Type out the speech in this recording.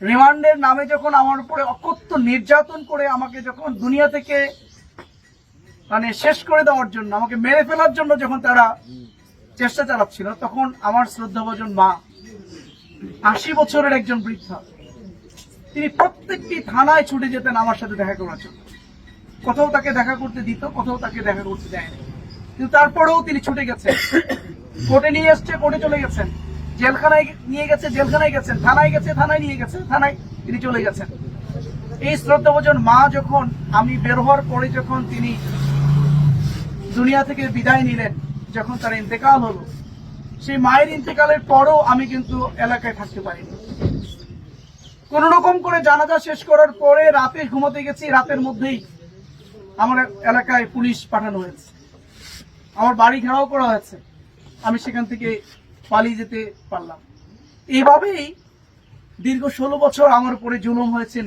রিমান্ডের নামে যখন আমার উপরে অকথ্য নির্যাতন করে আমাকে যখন দুনিয়া থেকে শেষ করে দেওয়ার জন্য, আমাকে মেরে ফেলার জন্য যখন তারা চেষ্টা চালাচ্ছিল, তখন আমার শ্রদ্ধাভাজন মা, 80 বছরের একজন বৃদ্ধা, তিনি প্রত্যেকটি থানায় ছুটে যেতেন আমার সাথে দেখা করার জন্য। কোথাও তাকে দেখা করতে দিত, কোথাও তাকে দেখা করতে দেয়নি, কিন্তু তারপরেও তিনি ছুটে গেছেন। কোর্টে নিয়ে এসছে, কোর্টে চলে গেছেন, জেলখানায় নিয়ে গেছে, জেলখানায় গেছেন, থানায় গেছে, থানায় নিয়ে গেছে, থানায় তিনি চলে গেছেন। এই শ্রদ্ধাভাজন মা যখন আমি বের হওয়ার পরে যখন তিনি দুনিয়া থেকে বিদায় নিলেন, যখন তার ইন্তেকাল হলো, সেই মায়ের ইন্তেকালের পরও আমি কিন্তু এলাকায় থাকতে পারিনি। কোন রকম করে জানাজা শেষ করার পরে রাতে ঘুমাতে গেছি, রাতের মধ্যেই আমার এলাকায় পুলিশ পাঠানো হয়েছে, আমার বাড়ি ঘেরাও করা হয়েছে, আমি সেখান থেকে পালিয়ে যেতে পারলাম। এইভাবেই দীর্ঘ 16 বছর আমার উপরে জুলুম হয়েছে।